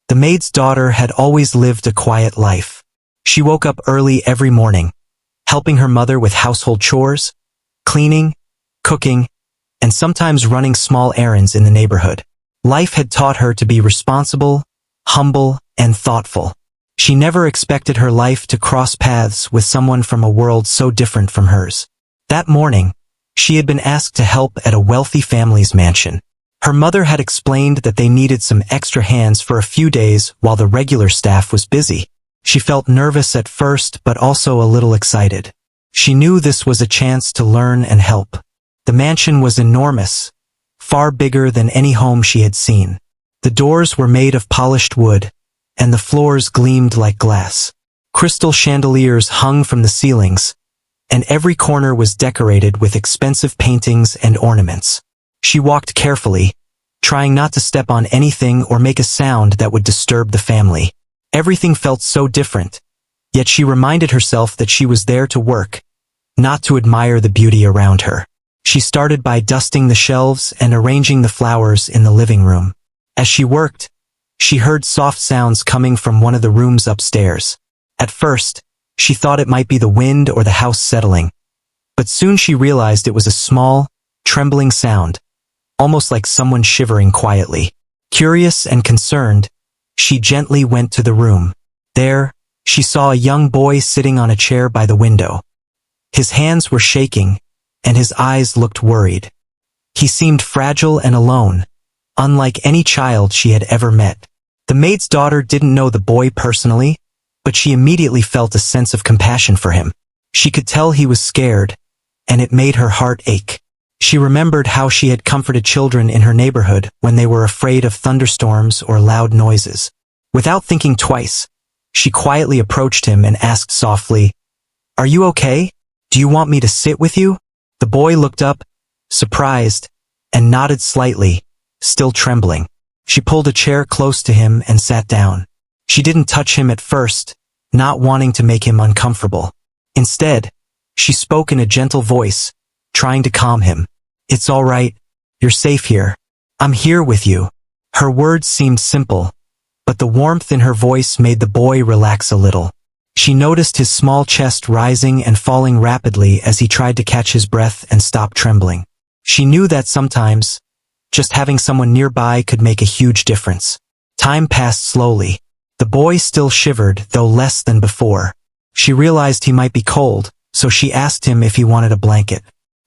The maid's daughter had always lived a quiet life. She woke up early every morning, helping her mother with household chores, cleaning, cooking, and sometimes running small errands in the neighborhood. Life had taught her to be responsible, humble, and thoughtful. She never expected her life to cross paths with someone from a world so different from hers. That morning, she had been asked to help at a wealthy family's mansion. Her mother had explained that they needed some extra hands for a few days while the regular staff was busy. She felt nervous at first, but also a little excited. She knew this was a chance to learn and help. The mansion was enormous, far bigger than any home she had seen. The doors were made of polished wood, and the floors gleamed like glass. Crystal chandeliers hung from the ceilings, and every corner was decorated with expensive paintings and ornaments. She walked carefully, trying not to step on anything or make a sound that would disturb the family. Everything felt so different, yet she reminded herself that she was there to work, not to admire the beauty around her. She started by dusting the shelves and arranging the flowers in the living room. As she worked, she heard soft sounds coming from one of the rooms upstairs. At first, she thought it might be the wind or the house settling, but soon she realized it was a small, trembling sound, almost like someone shivering quietly. Curious and concerned, she gently went to the room. There, she saw a young boy sitting on a chair by the window. His hands were shaking, and his eyes looked worried. He seemed fragile and alone, unlike any child she had ever met. The maid's daughter didn't know the boy personally, but she immediately felt a sense of compassion for him. She could tell he was scared, and it made her heart ache. She remembered how she had comforted children in her neighborhood when they were afraid of thunderstorms or loud noises. Without thinking twice, she quietly approached him and asked softly, "Are you okay? Do you want me to sit with you?" The boy looked up, surprised, and nodded slightly, still trembling. She pulled a chair close to him and sat down. She didn't touch him at first, not wanting to make him uncomfortable. Instead, she spoke in a gentle voice, trying to calm him. "It's all right. You're safe here. I'm here with you." Her words seemed simple, but the warmth in her voice made the boy relax a little. She noticed his small chest rising and falling rapidly as he tried to catch his breath and stop trembling. She knew that sometimes, just having someone nearby could make a huge difference. Time passed slowly. The boy still shivered, though less than before. She realized he might be cold, so she asked him if he wanted a blanket.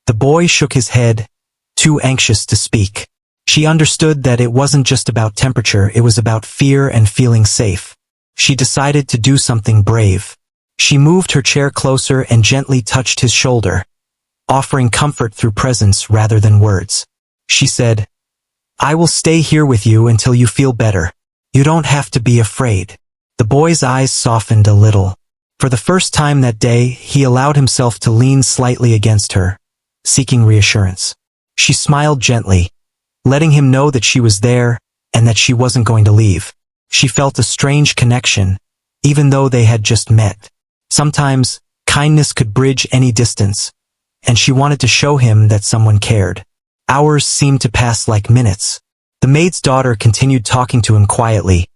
The boy shook his head, too anxious to speak. She understood that it wasn't just about temperature, it was about fear and feeling safe. She decided to do something brave. She moved her chair closer and gently touched his shoulder, offering comfort through presence rather than words. She said, "I will stay here with you until you feel better. You don't have to be afraid." The boy's eyes softened a little. For the first time that day, he allowed himself to lean slightly against her, seeking reassurance. She smiled gently, letting him know that she was there and that she wasn't going to leave. She felt a strange connection, even though they had just met. Sometimes, kindness could bridge any distance, and she wanted to show him that someone cared. Hours seemed to pass like minutes. The maid's daughter continued talking to him quietly,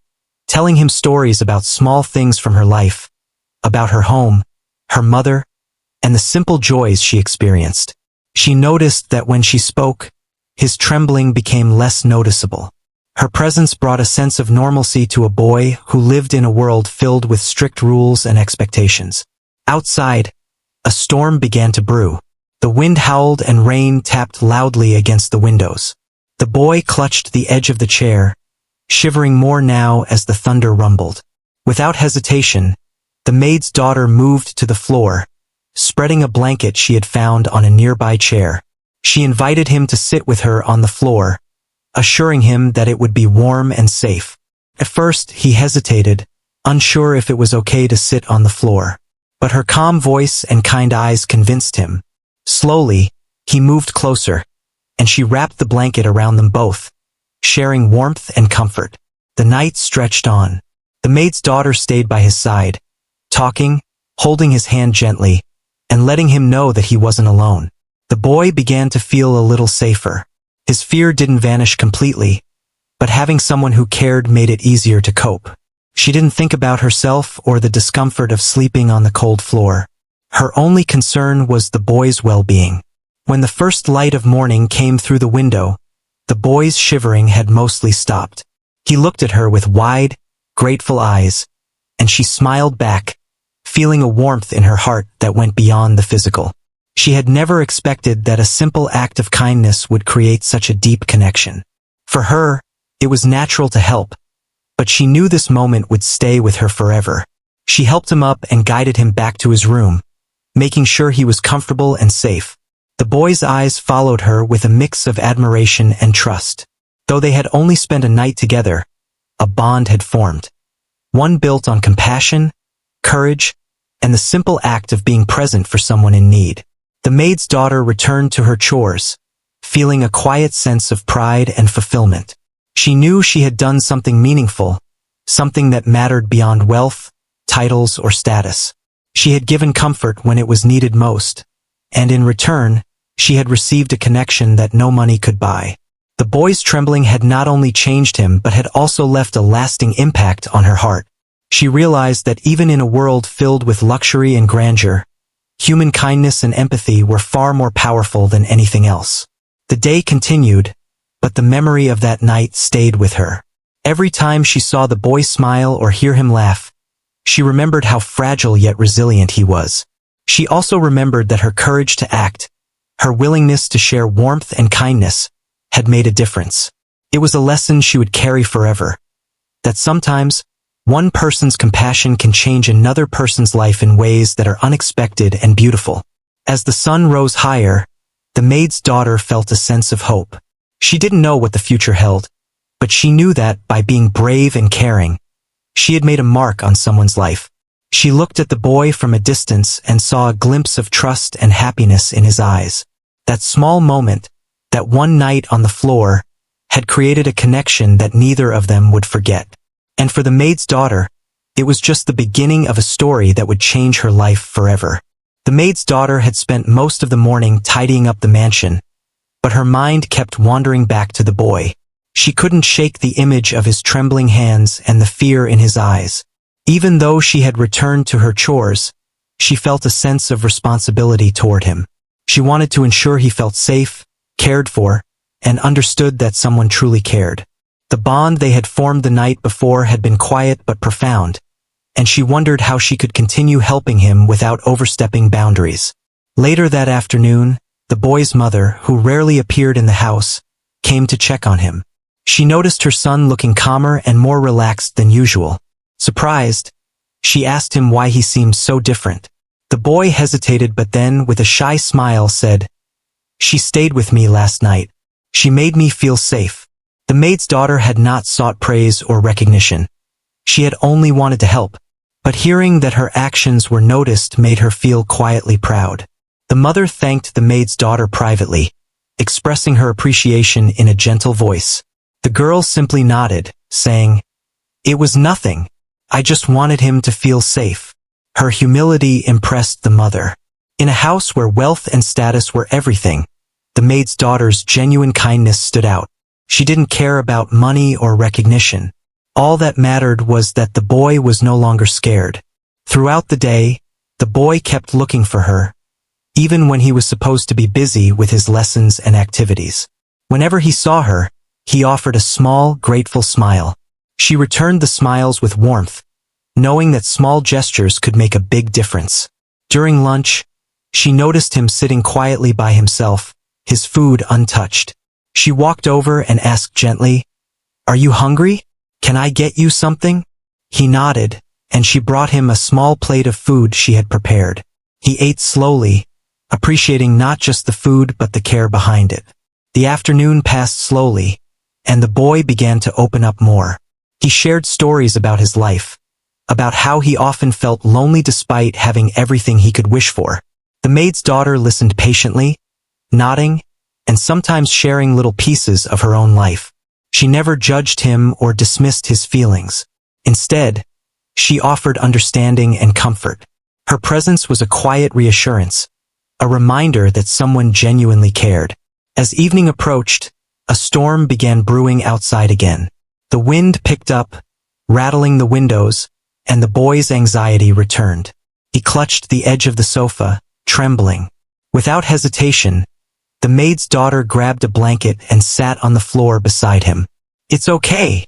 telling him stories about small things from her life, about her home, her mother, and the simple joys she experienced. She noticed that when she spoke, his trembling became less noticeable. Her presence brought a sense of normalcy to a boy who lived in a world filled with strict rules and expectations. Outside, a storm began to brew. The wind howled and rain tapped loudly against the windows. The boy clutched the edge of the chair, shivering more now as the thunder rumbled. Without hesitation, the maid's daughter moved to the floor, spreading a blanket she had found on a nearby chair. She invited him to sit with her on the floor, assuring him that it would be warm and safe. At first, he hesitated, unsure if it was okay to sit on the floor. But her calm voice and kind eyes convinced him. Slowly, he moved closer, and she wrapped the blanket around them both, sharing warmth and comfort. The night stretched on. The maid's daughter stayed by his side, talking, holding his hand gently, and letting him know that he wasn't alone. The boy began to feel a little safer. His fear didn't vanish completely, but having someone who cared made it easier to cope. She didn't think about herself or the discomfort of sleeping on the cold floor. Her only concern was the boy's well-being. When the first light of morning came through the window, the boy's shivering had mostly stopped. He looked at her with wide, grateful eyes, and she smiled back, feeling a warmth in her heart that went beyond the physical. She had never expected that a simple act of kindness would create such a deep connection. For her, it was natural to help, but she knew this moment would stay with her forever. She helped him up and guided him back to his room, making sure he was comfortable and safe. The boy's eyes followed her with a mix of admiration and trust. Though they had only spent a night together, a bond had formed. One built on compassion, courage, and the simple act of being present for someone in need. The maid's daughter returned to her chores, feeling a quiet sense of pride and fulfillment. She knew she had done something meaningful, something that mattered beyond wealth, titles, or status. She had given comfort when it was needed most, and in return, she had received a connection that no money could buy. The boy's trembling had not only changed him but had also left a lasting impact on her heart. She realized that even in a world filled with luxury and grandeur, human kindness and empathy were far more powerful than anything else. The day continued, but the memory of that night stayed with her. Every time she saw the boy smile or hear him laugh, she remembered how fragile yet resilient he was. She also remembered that her courage to act, her willingness to share warmth and kindness, had made a difference. It was a lesson she would carry forever. That sometimes, one person's compassion can change another person's life in ways that are unexpected and beautiful. As the sun rose higher, the maid's daughter felt a sense of hope. She didn't know what the future held, but she knew that by being brave and caring, she had made a mark on someone's life. She looked at the boy from a distance and saw a glimpse of trust and happiness in his eyes. That small moment, that one night on the floor, had created a connection that neither of them would forget. And for the maid's daughter, it was just the beginning of a story that would change her life forever. The maid's daughter had spent most of the morning tidying up the mansion, but her mind kept wandering back to the boy. She couldn't shake the image of his trembling hands and the fear in his eyes. Even though she had returned to her chores, she felt a sense of responsibility toward him. She wanted to ensure he felt safe, cared for, and understood that someone truly cared. The bond they had formed the night before had been quiet but profound, and she wondered how she could continue helping him without overstepping boundaries. Later that afternoon, the boy's mother, who rarely appeared in the house, came to check on him. She noticed her son looking calmer and more relaxed than usual. Surprised, she asked him why he seemed so different. The boy hesitated but then, with a shy smile, said, "She stayed with me last night. She made me feel safe." The maid's daughter had not sought praise or recognition. She had only wanted to help, but hearing that her actions were noticed made her feel quietly proud. The mother thanked the maid's daughter privately, expressing her appreciation in a gentle voice. The girl simply nodded, saying, "It was nothing. I just wanted him to feel safe." Her humility impressed the mother. In a house where wealth and status were everything, the maid's daughter's genuine kindness stood out. She didn't care about money or recognition. All that mattered was that the boy was no longer scared. Throughout the day, the boy kept looking for her, even when he was supposed to be busy with his lessons and activities. Whenever he saw her, he offered a small, grateful smile. She returned the smiles with warmth, knowing that small gestures could make a big difference. During lunch, she noticed him sitting quietly by himself, his food untouched. She walked over and asked gently, "Are you hungry? Can I get you something?" He nodded, and she brought him a small plate of food she had prepared. He ate slowly, appreciating not just the food but the care behind it. The afternoon passed slowly, and the boy began to open up more. He shared stories about his life, about how he often felt lonely despite having everything he could wish for. The maid's daughter listened patiently, nodding, and sometimes sharing little pieces of her own life. She never judged him or dismissed his feelings. Instead, she offered understanding and comfort. Her presence was a quiet reassurance, a reminder that someone genuinely cared. As evening approached, A storm began brewing outside again. The wind picked up, rattling the windows, and the boy's anxiety returned. He clutched the edge of the sofa, trembling. Without hesitation, the maid's daughter grabbed a blanket and sat on the floor beside him. "It's okay,"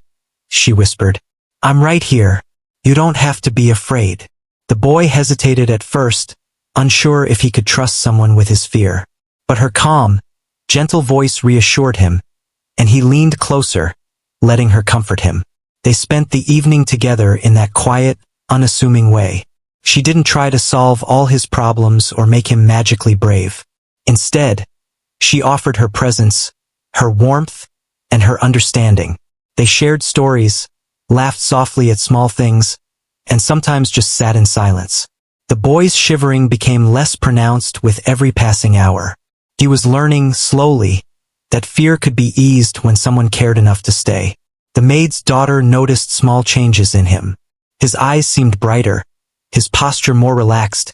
she whispered. "I'm right here. You don't have to be afraid." The boy hesitated at first, unsure if he could trust someone with his fear. But her calm, gentle voice reassured him, and he leaned closer, letting her comfort him. They spent the evening together in that quiet, unassuming way. She didn't try to solve all his problems or make him magically brave. Instead, she offered her presence, her warmth, and her understanding. They shared stories, laughed softly at small things, and sometimes just sat in silence. The boy's shivering became less pronounced with every passing hour. He was learning, slowly, that fear could be eased when someone cared enough to stay. The maid's daughter noticed small changes in him. His eyes seemed brighter, his posture more relaxed,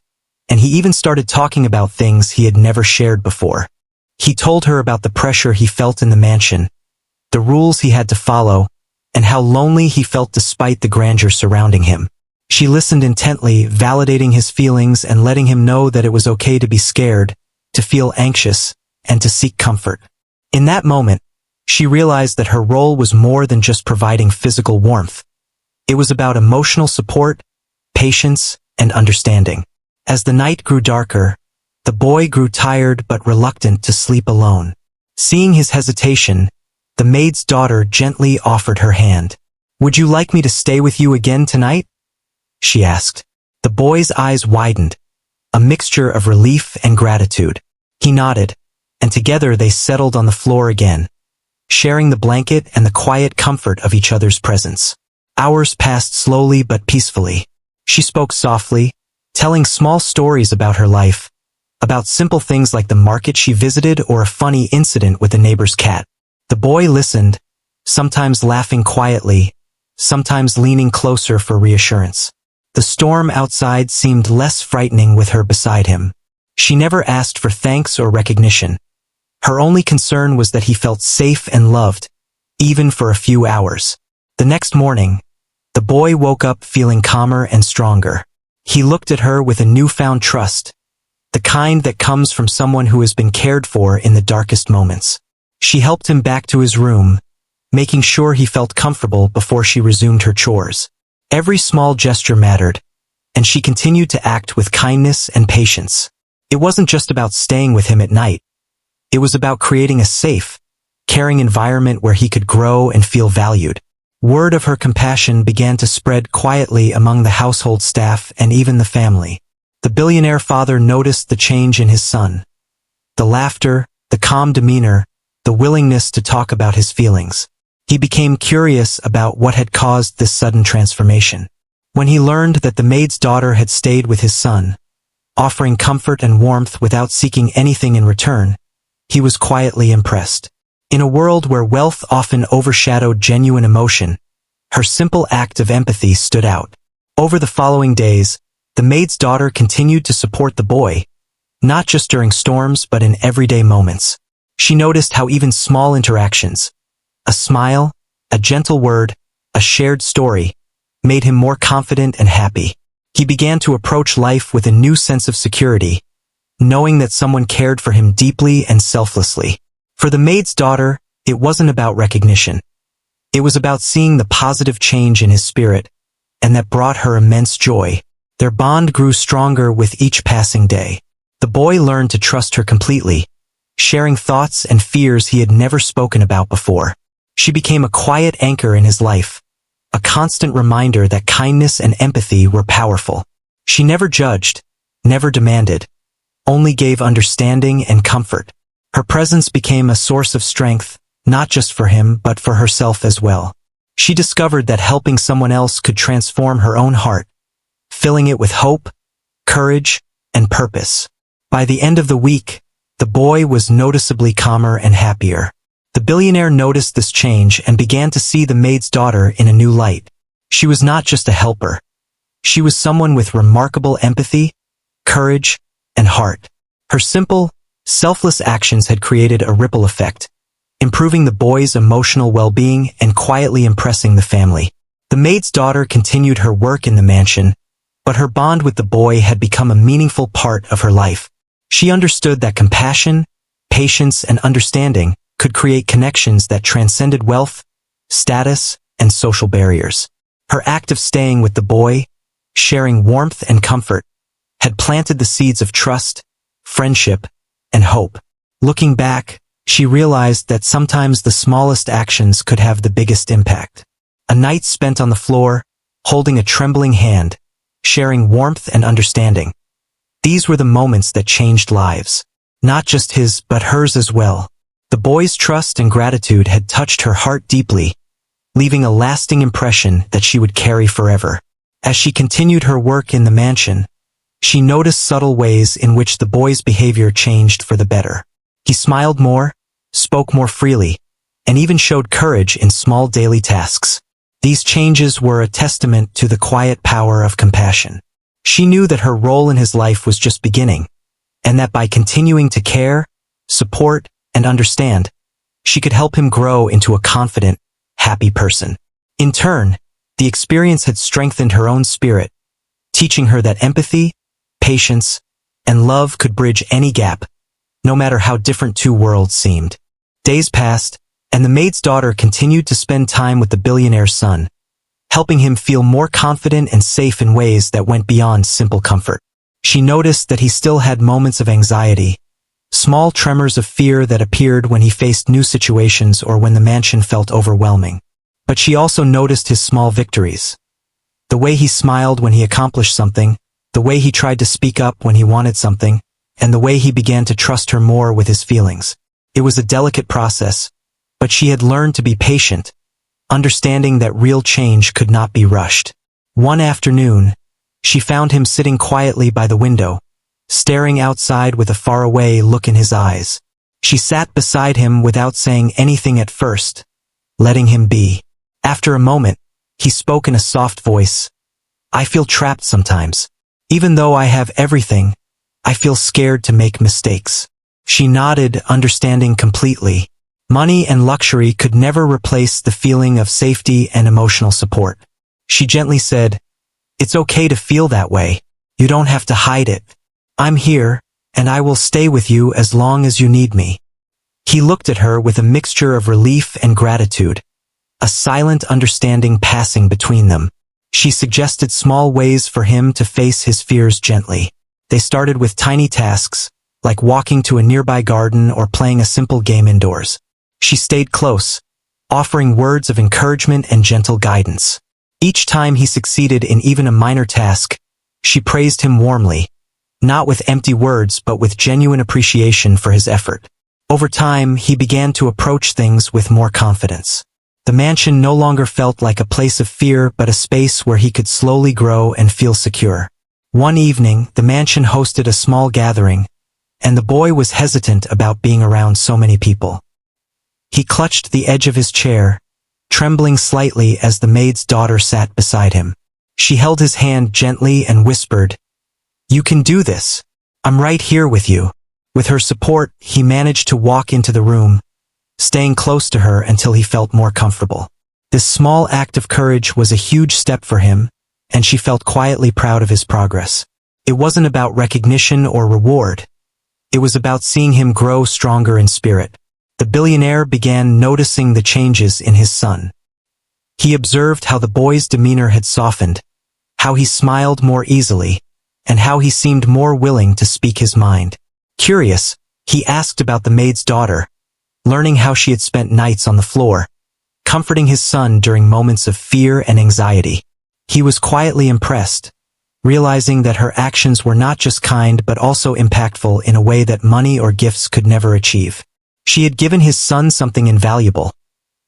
and he even started talking about things he had never shared before. He told her about the pressure he felt in the mansion, the rules he had to follow, and how lonely he felt despite the grandeur surrounding him. She listened intently, validating his feelings and letting him know that it was okay to be scared, to feel anxious, and to seek comfort. In that moment, she realized that her role was more than just providing physical warmth. It was about emotional support, patience, and understanding. As the night grew darker, the boy grew tired but reluctant to sleep alone. Seeing his hesitation, the maid's daughter gently offered her hand. "Would you like me to stay with you again tonight?" she asked. The boy's eyes widened, a mixture of relief and gratitude. He nodded, and together they settled on the floor again, sharing the blanket and the quiet comfort of each other's presence. Hours passed slowly but peacefully. She spoke softly, telling small stories about her life, about simple things like the market she visited or a funny incident with a neighbor's cat. The boy listened, sometimes laughing quietly, sometimes leaning closer for reassurance. The storm outside seemed less frightening with her beside him. She never asked for thanks or recognition. Her only concern was that he felt safe and loved, even for a few hours. The next morning, the boy woke up feeling calmer and stronger. He looked at her with a newfound trust, the kind that comes from someone who has been cared for in the darkest moments. She helped him back to his room, making sure he felt comfortable before she resumed her chores. Every small gesture mattered, and she continued to act with kindness and patience. It wasn't just about staying with him at night. It was about creating a safe, caring environment where he could grow and feel valued. Word of her compassion began to spread quietly among the household staff and even the family. The billionaire father noticed the change in his son. The laughter, the calm demeanor, the willingness to talk about his feelings. He became curious about what had caused this sudden transformation. When he learned that the maid's daughter had stayed with his son, offering comfort and warmth without seeking anything in return, he was quietly impressed. In a world where wealth often overshadowed genuine emotion, her simple act of empathy stood out. Over the following days, the maid's daughter continued to support the boy, not just during storms but in everyday moments. She noticed how even small interactions, a smile, a gentle word, a shared story, made him more confident and happy. He began to approach life with a new sense of security, knowing that someone cared for him deeply and selflessly. For the maid's daughter, it wasn't about recognition. It was about seeing the positive change in his spirit, and that brought her immense joy. Their bond grew stronger with each passing day. The boy learned to trust her completely, sharing thoughts and fears he had never spoken about before. She became a quiet anchor in his life, a constant reminder that kindness and empathy were powerful. She never judged, never demanded, only gave understanding and comfort. Her presence became a source of strength, not just for him but for herself as well. She discovered that helping someone else could transform her own heart, filling it with hope, courage, and purpose. By the end of the week, the boy was noticeably calmer and happier. The billionaire noticed this change and began to see the maid's daughter in a new light. She was not just a helper. She was someone with remarkable empathy, courage, and heart. Her simple, selfless actions had created a ripple effect, improving the boy's emotional well-being and quietly impressing the family. The maid's daughter continued her work in the mansion, but her bond with the boy had become a meaningful part of her life. She understood that compassion, patience, and understanding could create connections that transcended wealth, status, and social barriers. Her act of staying with the boy, sharing warmth and comfort, had planted the seeds of trust, friendship, and hope. Looking back, she realized that sometimes the smallest actions could have the biggest impact. A night spent on the floor, holding a trembling hand, sharing warmth and understanding. These were the moments that changed lives. Not just his, but hers as well. The boy's trust and gratitude had touched her heart deeply, leaving a lasting impression that she would carry forever. As she continued her work in the mansion, she noticed subtle ways in which the boy's behavior changed for the better. He smiled more, spoke more freely, and even showed courage in small daily tasks. These changes were a testament to the quiet power of compassion. She knew that her role in his life was just beginning, and that by continuing to care, support, and understand, she could help him grow into a confident, happy person. In turn, the experience had strengthened her own spirit, teaching her that empathy, patience, and love could bridge any gap, no matter how different two worlds seemed. Days passed, and the maid's daughter continued to spend time with the billionaire's son, helping him feel more confident and safe in ways that went beyond simple comfort. She noticed that he still had moments of anxiety, small tremors of fear that appeared when he faced new situations or when the mansion felt overwhelming. But she also noticed his small victories. The way he smiled when he accomplished something, the way he tried to speak up when he wanted something, and the way he began to trust her more with his feelings. It was a delicate process, but she had learned to be patient, understanding that real change could not be rushed. One afternoon, she found him sitting quietly by the window, staring outside with a faraway look in his eyes. She sat beside him without saying anything at first, letting him be. After a moment, he spoke in a soft voice. "I feel trapped sometimes. Even though I have everything, I feel scared to make mistakes." She nodded, understanding completely. Money and luxury could never replace the feeling of safety and emotional support. She gently said, "It's okay to feel that way. You don't have to hide it. I'm here, and I will stay with you as long as you need me." He looked at her with a mixture of relief and gratitude, a silent understanding passing between them. She suggested small ways for him to face his fears gently. They started with tiny tasks, like walking to a nearby garden or playing a simple game indoors. She stayed close, offering words of encouragement and gentle guidance. Each time he succeeded in even a minor task, she praised him warmly, not with empty words but with genuine appreciation for his effort. Over time, he began to approach things with more confidence. The mansion no longer felt like a place of fear but a space where he could slowly grow and feel secure. One evening, the mansion hosted a small gathering, and the boy was hesitant about being around so many people. He clutched the edge of his chair, trembling slightly as the maid's daughter sat beside him. She held his hand gently and whispered, "You can do this. I'm right here with you." With her support, he managed to walk into the room, staying close to her until he felt more comfortable. This small act of courage was a huge step for him, and she felt quietly proud of his progress. It wasn't about recognition or reward. It was about seeing him grow stronger in spirit. The billionaire began noticing the changes in his son. He observed how the boy's demeanor had softened, how he smiled more easily, and how he seemed more willing to speak his mind. Curious, he asked about the maid's daughter, learning how she had spent nights on the floor, comforting his son during moments of fear and anxiety. He was quietly impressed, realizing that her actions were not just kind but also impactful in a way that money or gifts could never achieve. She had given his son something invaluable: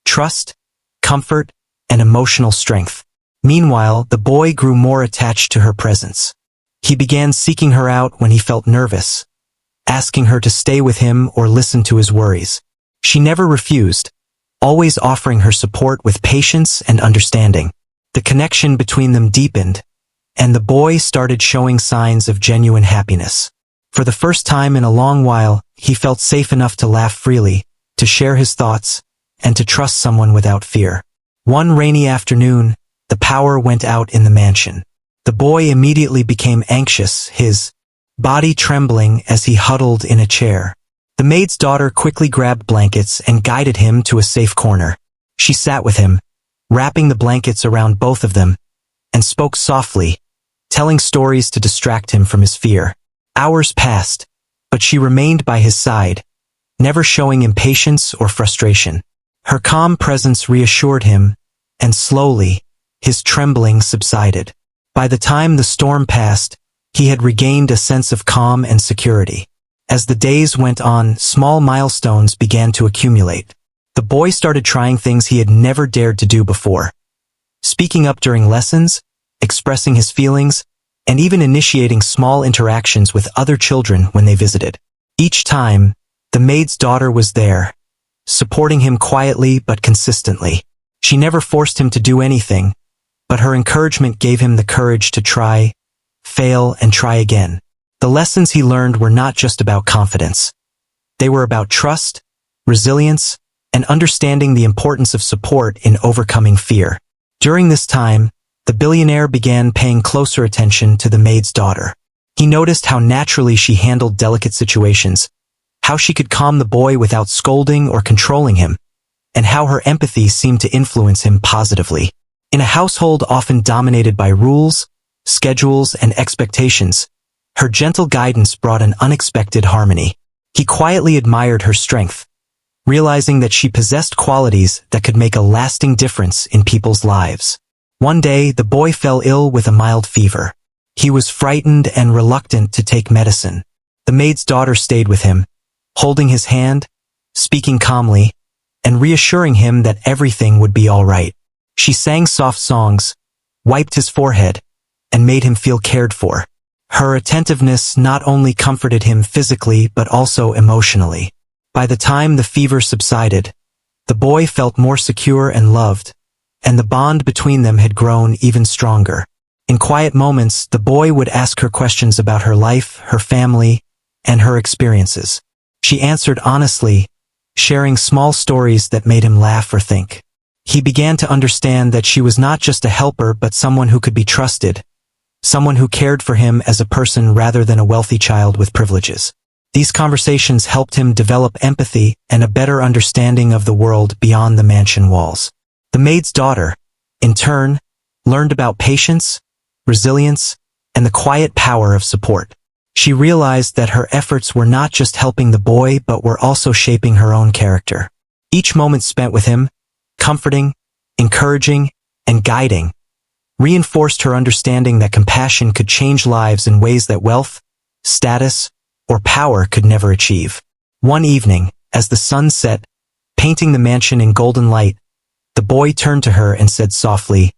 trust, comfort, and emotional strength. Meanwhile, the boy grew more attached to her presence. He began seeking her out when he felt nervous, asking her to stay with him or listen to his worries. She never refused, always offering her support with patience and understanding. The connection between them deepened, and the boy started showing signs of genuine happiness. For the first time in a long while, he felt safe enough to laugh freely, to share his thoughts, and to trust someone without fear. One rainy afternoon, the power went out in the mansion. The boy immediately became anxious, his body trembling as he huddled in a chair. The maid's daughter quickly grabbed blankets and guided him to a safe corner. She sat with him, wrapping the blankets around both of them, and spoke softly, telling stories to distract him from his fear. Hours passed, but she remained by his side, never showing impatience or frustration. Her calm presence reassured him, and slowly, his trembling subsided. By the time the storm passed, he had regained a sense of calm and security. As the days went on, small milestones began to accumulate. The boy started trying things he had never dared to do before. Speaking up during lessons, expressing his feelings, and even initiating small interactions with other children when they visited. Each time, the maid's daughter was there, supporting him quietly but consistently. She never forced him to do anything, but her encouragement gave him the courage to try, fail, and try again. The lessons he learned were not just about confidence. They were about trust, resilience, and understanding the importance of support in overcoming fear. During this time, the billionaire began paying closer attention to the maid's daughter. He noticed how naturally she handled delicate situations, how she could calm the boy without scolding or controlling him, and how her empathy seemed to influence him positively. In a household often dominated by rules, schedules, and expectations, her gentle guidance brought an unexpected harmony. He quietly admired her strength, realizing that she possessed qualities that could make a lasting difference in people's lives. One day, the boy fell ill with a mild fever. He was frightened and reluctant to take medicine. The maid's daughter stayed with him, holding his hand, speaking calmly, and reassuring him that everything would be all right. She sang soft songs, wiped his forehead, and made him feel cared for. Her attentiveness not only comforted him physically but also emotionally. By the time the fever subsided, the boy felt more secure and loved, and the bond between them had grown even stronger. In quiet moments, the boy would ask her questions about her life, her family, and her experiences. She answered honestly, sharing small stories that made him laugh or think. He began to understand that she was not just a helper but someone who could be trusted, someone who cared for him as a person rather than a wealthy child with privileges. These conversations helped him develop empathy and a better understanding of the world beyond the mansion walls. The maid's daughter, in turn, learned about patience, resilience, and the quiet power of support. She realized that her efforts were not just helping the boy but were also shaping her own character. Each moment spent with him, comforting, encouraging, and guiding, reinforced her understanding that compassion could change lives in ways that wealth, status, or power could never achieve. One evening, as the sun set, painting the mansion in golden light, the boy turned to her and said softly,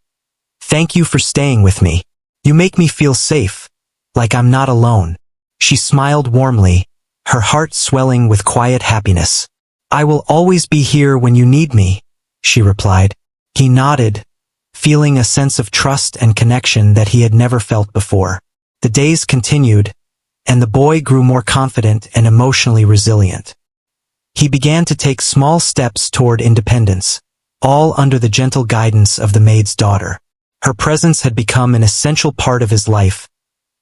"Thank you for staying with me. You make me feel safe, like I'm not alone." She smiled warmly, her heart swelling with quiet happiness. "I will always be here when you need me," she replied. He nodded, feeling a sense of trust and connection that he had never felt before. The days continued, and the boy grew more confident and emotionally resilient. He began to take small steps toward independence, all under the gentle guidance of the maid's daughter. Her presence had become an essential part of his life,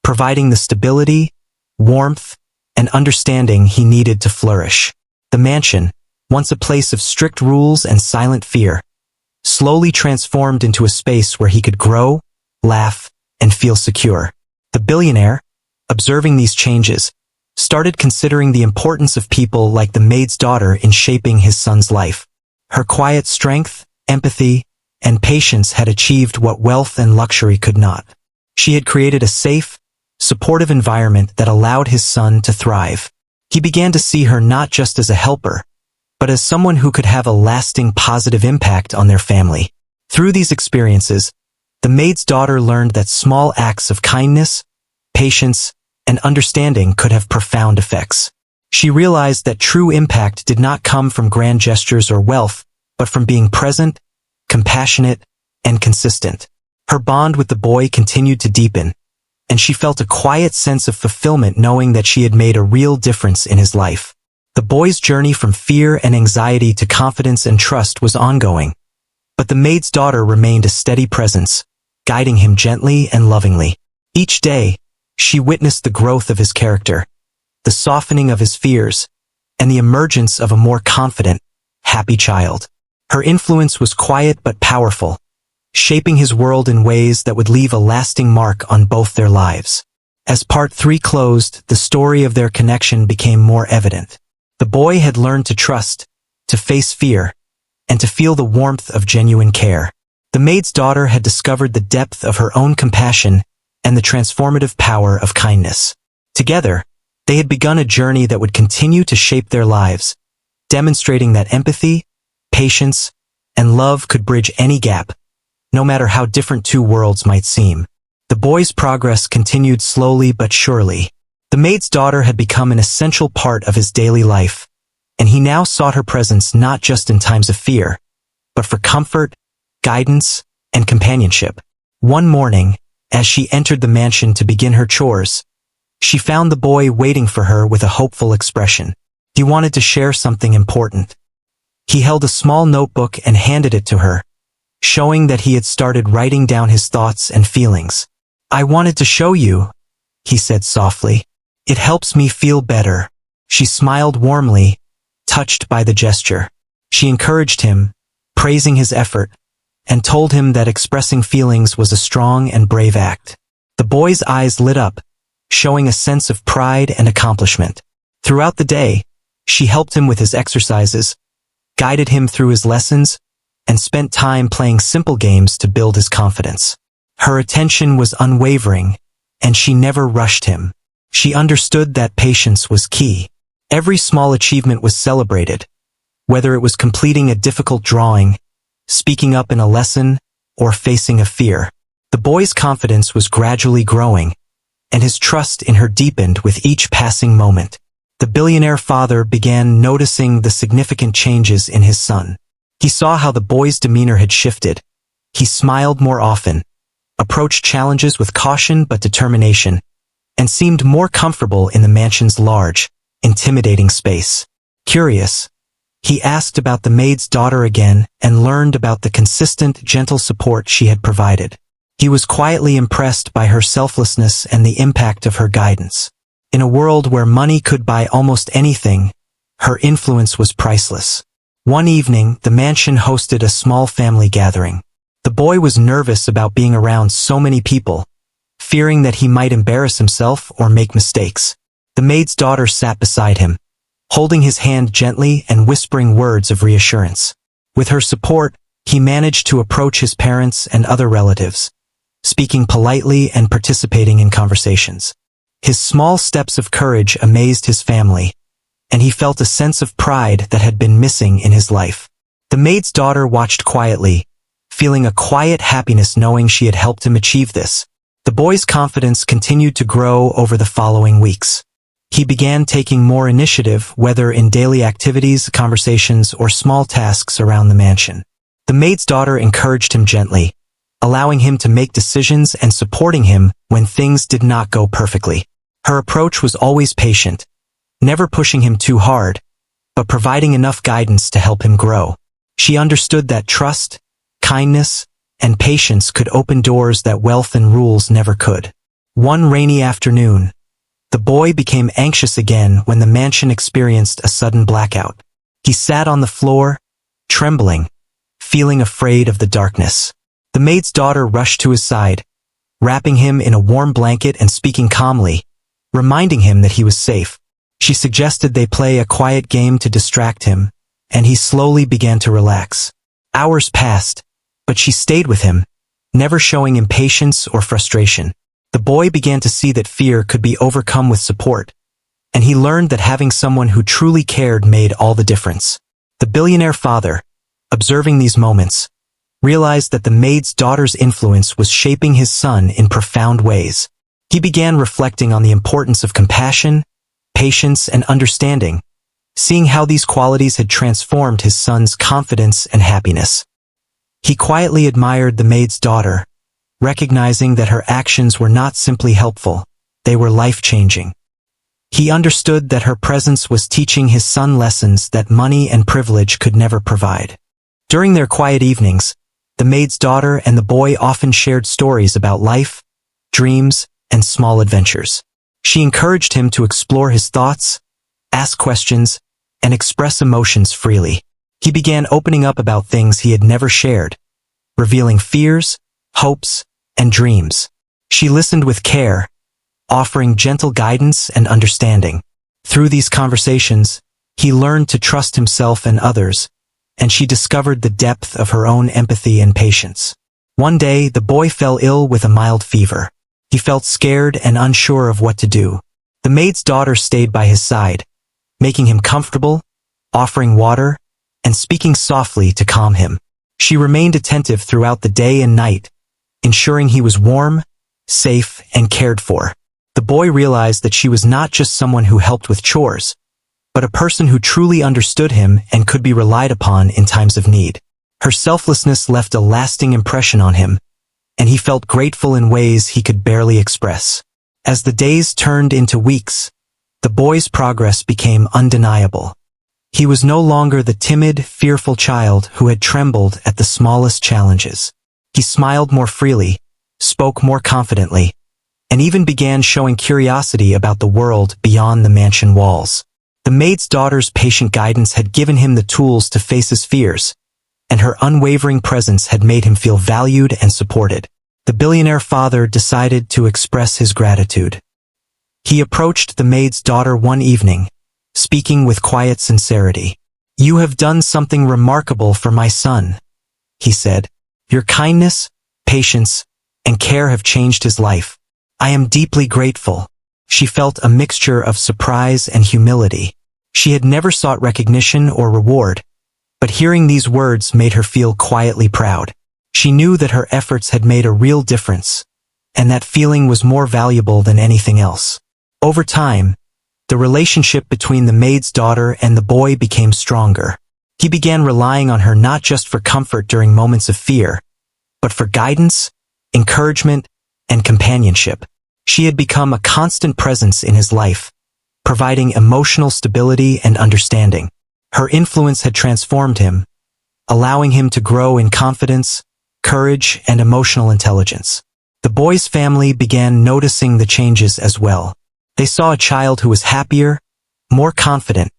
providing the stability, warmth, and understanding he needed to flourish. The mansion, once a place of strict rules and silent fear, slowly transformed into a space where he could grow, laugh, and feel secure. The billionaire, observing these changes, started considering the importance of people like the maid's daughter in shaping his son's life. Her quiet strength, empathy, and patience had achieved what wealth and luxury could not. She had created a safe, supportive environment that allowed his son to thrive. He began to see her not just as a helper, but as someone who could have a lasting positive impact on their family. Through these experiences, the maid's daughter learned that small acts of kindness, patience, and understanding could have profound effects. She realized that true impact did not come from grand gestures or wealth, but from being present, compassionate, and consistent. Her bond with the boy continued to deepen, and she felt a quiet sense of fulfillment knowing that she had made a real difference in his life. The boy's journey from fear and anxiety to confidence and trust was ongoing, but the maid's daughter remained a steady presence, guiding him gently and lovingly. Each day, she witnessed the growth of his character, the softening of his fears, and the emergence of a more confident, happy child. Her influence was quiet but powerful, shaping his world in ways that would leave a lasting mark on both their lives. As part 3 closed, the story of their connection became more evident. The boy had learned to trust, to face fear, and to feel the warmth of genuine care. The maid's daughter had discovered the depth of her own compassion and the transformative power of kindness. Together, they had begun a journey that would continue to shape their lives, demonstrating that empathy, patience, and love could bridge any gap, no matter how different two worlds might seem. The boy's progress continued slowly but surely. The maid's daughter had become an essential part of his daily life, and he now sought her presence not just in times of fear, but for comfort, guidance, and companionship. One morning, as she entered the mansion to begin her chores, she found the boy waiting for her with a hopeful expression. He wanted to share something important. He held a small notebook and handed it to her, showing that he had started writing down his thoughts and feelings. "I wanted to show you," he said softly. "It helps me feel better." She smiled warmly, touched by the gesture. She encouraged him, praising his effort, and told him that expressing feelings was a strong and brave act. The boy's eyes lit up, showing a sense of pride and accomplishment. Throughout the day, she helped him with his exercises, guided him through his lessons, and spent time playing simple games to build his confidence. Her attention was unwavering, and she never rushed him. She understood that patience was key. Every small achievement was celebrated, whether it was completing a difficult drawing, speaking up in a lesson, or facing a fear. The boy's confidence was gradually growing, and his trust in her deepened with each passing moment. The billionaire father began noticing the significant changes in his son. He saw how the boy's demeanor had shifted. He smiled more often, approached challenges with caution but determination, and seemed more comfortable in the mansion's large, intimidating space. Curious, he asked about the maid's daughter again and learned about the consistent, gentle support she had provided. He was quietly impressed by her selflessness and the impact of her guidance. In a world where money could buy almost anything, her influence was priceless. One evening, the mansion hosted a small family gathering. The boy was nervous about being around so many people, fearing that he might embarrass himself or make mistakes. The maid's daughter sat beside him, holding his hand gently and whispering words of reassurance. With her support, he managed to approach his parents and other relatives, speaking politely and participating in conversations. His small steps of courage amazed his family, and he felt a sense of pride that had been missing in his life. The maid's daughter watched quietly, feeling a quiet happiness knowing she had helped him achieve this. The boy's confidence continued to grow over the following weeks. He began taking more initiative, whether in daily activities, conversations, or small tasks around the mansion. The maid's daughter encouraged him gently, allowing him to make decisions and supporting him when things did not go perfectly. Her approach was always patient, never pushing him too hard, but providing enough guidance to help him grow. She understood that trust, kindness, and patience could open doors that wealth and rules never could. One rainy afternoon, the boy became anxious again when the mansion experienced a sudden blackout. He sat on the floor, trembling, feeling afraid of the darkness. The maid's daughter rushed to his side, wrapping him in a warm blanket and speaking calmly, reminding him that he was safe. She suggested they play a quiet game to distract him, and he slowly began to relax. Hours passed, but she stayed with him, never showing impatience or frustration. The boy began to see that fear could be overcome with support, and he learned that having someone who truly cared made all the difference. The billionaire father, observing these moments, realized that the maid's daughter's influence was shaping his son in profound ways. He began reflecting on the importance of compassion, patience, and understanding, seeing how these qualities had transformed his son's confidence and happiness. He quietly admired the maid's daughter, recognizing that her actions were not simply helpful, they were life-changing. He understood that her presence was teaching his son lessons that money and privilege could never provide. During their quiet evenings, the maid's daughter and the boy often shared stories about life, dreams, and small adventures. She encouraged him to explore his thoughts, ask questions, and express emotions freely. He began opening up about things he had never shared, revealing fears, hopes, and dreams. She listened with care, offering gentle guidance and understanding. Through these conversations, he learned to trust himself and others, and she discovered the depth of her own empathy and patience. One day, the boy fell ill with a mild fever. He felt scared and unsure of what to do. The maid's daughter stayed by his side, making him comfortable, offering water, and speaking softly to calm him. She remained attentive throughout the day and night, ensuring he was warm, safe, and cared for. The boy realized that she was not just someone who helped with chores, but a person who truly understood him and could be relied upon in times of need. Her selflessness left a lasting impression on him, and he felt grateful in ways he could barely express. As the days turned into weeks, the boy's progress became undeniable. He was no longer the timid, fearful child who had trembled at the smallest challenges. He smiled more freely, spoke more confidently, and even began showing curiosity about the world beyond the mansion walls. The maid's daughter's patient guidance had given him the tools to face his fears, and her unwavering presence had made him feel valued and supported. The billionaire father decided to express his gratitude. He approached the maid's daughter one evening, speaking with quiet sincerity. "You have done something remarkable for my son," he said. "Your kindness, patience, and care have changed his life. I am deeply grateful." She felt a mixture of surprise and humility. She had never sought recognition or reward, but hearing these words made her feel quietly proud. She knew that her efforts had made a real difference, and that feeling was more valuable than anything else. Over time, the relationship between the maid's daughter and the boy became stronger. He began relying on her not just for comfort during moments of fear, but for guidance, encouragement, and companionship. She had become a constant presence in his life, providing emotional stability and understanding. Her influence had transformed him, allowing him to grow in confidence, courage, and emotional intelligence. The boy's family began noticing the changes as well. They saw a child who was happier, more confident,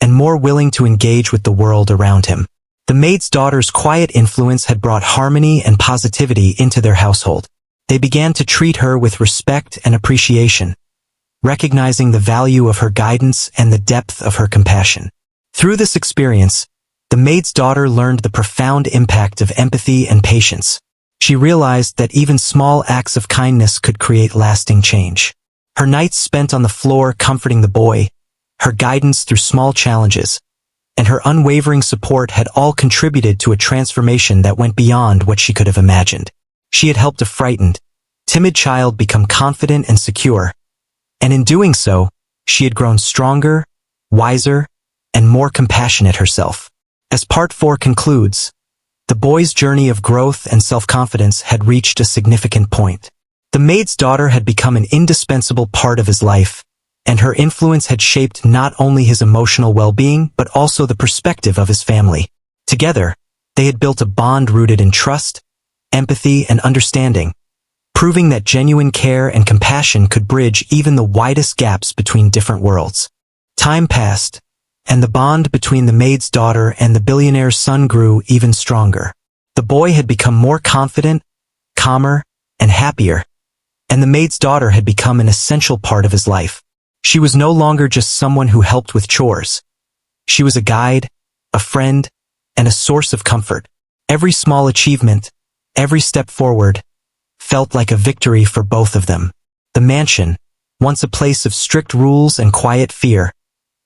and more willing to engage with the world around him. The maid's daughter's quiet influence had brought harmony and positivity into their household. They began to treat her with respect and appreciation, recognizing the value of her guidance and the depth of her compassion. Through this experience, the maid's daughter learned the profound impact of empathy and patience. She realized that even small acts of kindness could create lasting change. Her nights spent on the floor comforting the boy, her guidance through small challenges, and her unwavering support had all contributed to a transformation that went beyond what she could have imagined. She had helped a frightened, timid child become confident and secure, and in doing so, she had grown stronger, wiser, and more compassionate herself. As Part 4 concludes, the boy's journey of growth and self-confidence had reached a significant point. The maid's daughter had become an indispensable part of his life, and her influence had shaped not only his emotional well-being but also the perspective of his family. Together, they had built a bond rooted in trust, empathy, and understanding, proving that genuine care and compassion could bridge even the widest gaps between different worlds. Time passed, and the bond between the maid's daughter and the billionaire's son grew even stronger. The boy had become more confident, calmer, and happier, and the maid's daughter had become an essential part of his life. She was no longer just someone who helped with chores. She was a guide, a friend, and a source of comfort. Every small achievement, every step forward, felt like a victory for both of them. The mansion, once a place of strict rules and quiet fear,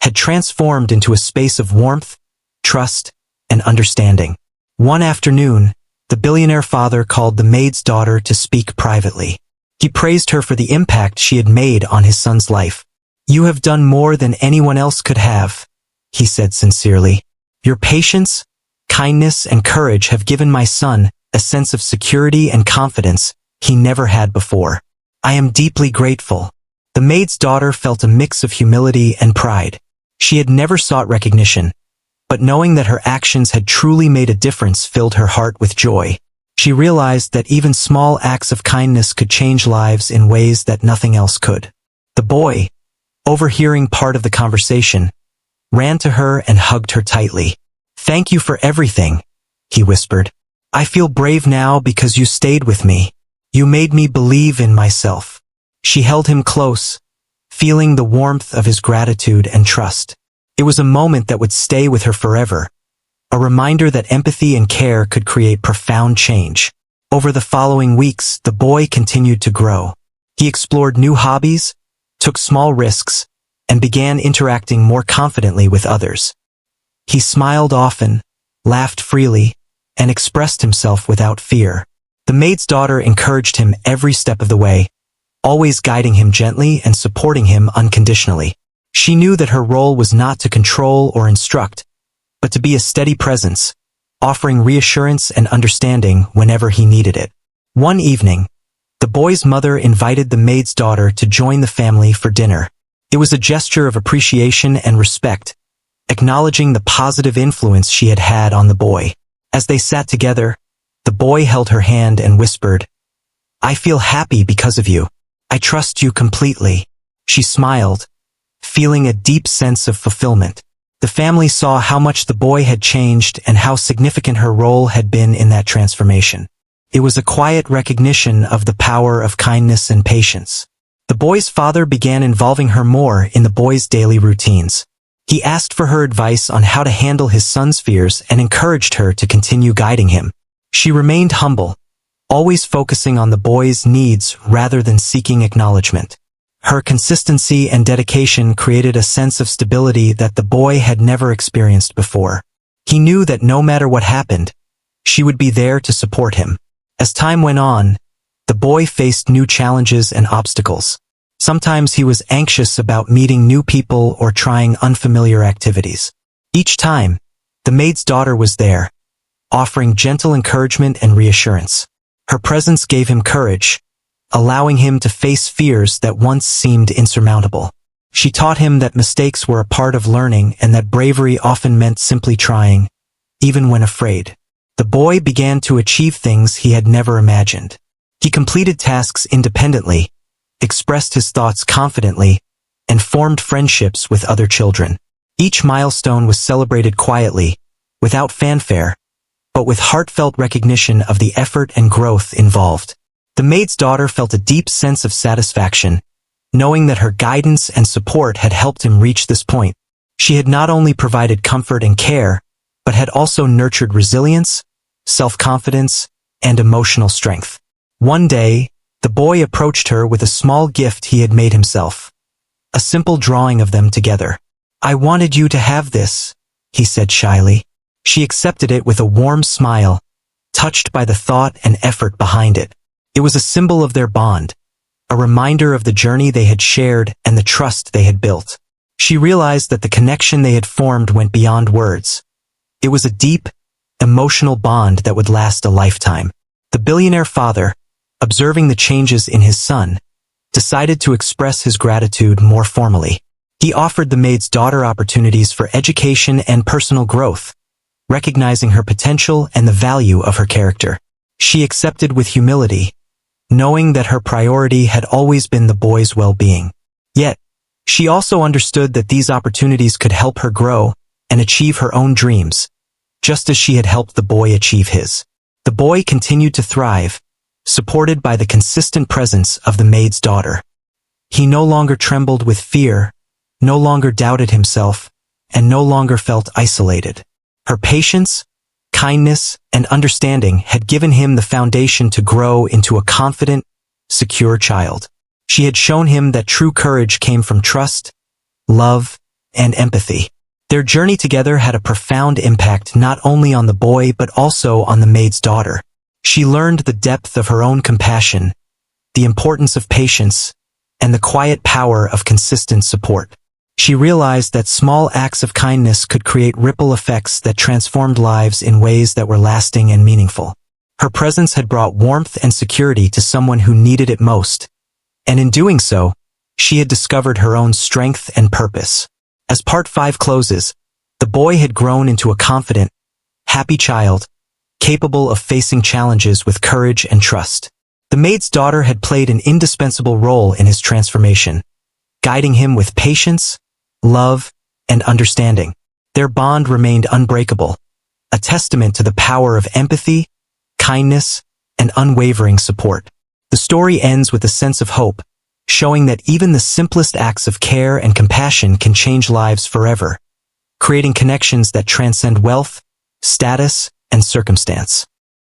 had transformed into a space of warmth, trust, and understanding. One afternoon, the billionaire father called the maid's daughter to speak privately. He praised her for the impact she had made on his son's life. "You have done more than anyone else could have," he said sincerely. "Your patience, kindness, and courage have given my son a sense of security and confidence he never had before. I am deeply grateful." The maid's daughter felt a mix of humility and pride. She had never sought recognition, but knowing that her actions had truly made a difference filled her heart with joy. She realized that even small acts of kindness could change lives in ways that nothing else could. The boy, overhearing part of the conversation, ran to her and hugged her tightly. "Thank you for everything," he whispered. "I feel brave now because you stayed with me. You made me believe in myself." She held him close, feeling the warmth of his gratitude and trust. It was a moment that would stay with her forever, a reminder that empathy and care could create profound change. Over the following weeks, the boy continued to grow. He explored new hobbies, took small risks, and began interacting more confidently with others. He smiled often, laughed freely, and expressed himself without fear. The maid's daughter encouraged him every step of the way, always guiding him gently and supporting him unconditionally. She knew that her role was not to control or instruct, but to be a steady presence, offering reassurance and understanding whenever he needed it. One evening, the boy's mother invited the maid's daughter to join the family for dinner. It was a gesture of appreciation and respect, acknowledging the positive influence she had had on the boy. As they sat together, the boy held her hand and whispered, "I feel happy because of you. I trust you completely." She smiled, feeling a deep sense of fulfillment. The family saw how much the boy had changed and how significant her role had been in that transformation. It was a quiet recognition of the power of kindness and patience. The boy's father began involving her more in the boy's daily routines. He asked for her advice on how to handle his son's fears and encouraged her to continue guiding him. She remained humble, always focusing on the boy's needs rather than seeking acknowledgement. Her consistency and dedication created a sense of stability that the boy had never experienced before. He knew that no matter what happened, she would be there to support him. As time went on, the boy faced new challenges and obstacles. Sometimes he was anxious about meeting new people or trying unfamiliar activities. Each time, the maid's daughter was there, offering gentle encouragement and reassurance. Her presence gave him courage, allowing him to face fears that once seemed insurmountable. She taught him that mistakes were a part of learning and that bravery often meant simply trying, even when afraid. The boy began to achieve things he had never imagined. He completed tasks independently, expressed his thoughts confidently, and formed friendships with other children. Each milestone was celebrated quietly, without fanfare, but with heartfelt recognition of the effort and growth involved. The maid's daughter felt a deep sense of satisfaction, knowing that her guidance and support had helped him reach this point. She had not only provided comfort and care, but had also nurtured resilience, self-confidence, and emotional strength. One day, the boy approached her with a small gift he had made himself, a simple drawing of them together. "I wanted you to have this," he said shyly. She accepted it with a warm smile, touched by the thought and effort behind it. It was a symbol of their bond, a reminder of the journey they had shared and the trust they had built. She realized that the connection they had formed went beyond words. It was a deep, emotional bond that would last a lifetime. The billionaire father, observing the changes in his son, decided to express his gratitude more formally. He offered the maid's daughter opportunities for education and personal growth, recognizing her potential and the value of her character. She accepted with humility, knowing that her priority had always been the boy's well-being. Yet, she also understood that these opportunities could help her grow and achieve her own dreams, just as she had helped the boy achieve his. The boy continued to thrive, supported by the consistent presence of the maid's daughter. He no longer trembled with fear, no longer doubted himself, and no longer felt isolated. Her patience, kindness, and understanding had given him the foundation to grow into a confident, secure child. She had shown him that true courage came from trust, love, and empathy. Their journey together had a profound impact not only on the boy but also on the maid's daughter. She learned the depth of her own compassion, the importance of patience, and the quiet power of consistent support. She realized that small acts of kindness could create ripple effects that transformed lives in ways that were lasting and meaningful. Her presence had brought warmth and security to someone who needed it most, and in doing so, she had discovered her own strength and purpose. As part 5 closes, the boy had grown into a confident, happy child, capable of facing challenges with courage and trust. The maid's daughter had played an indispensable role in his transformation, guiding him with patience, love, and understanding. Their bond remained unbreakable, a testament to the power of empathy, kindness, and unwavering support. The story ends with a sense of hope, showing that even the simplest acts of care and compassion can change lives forever, creating connections that transcend wealth, status, and circumstance.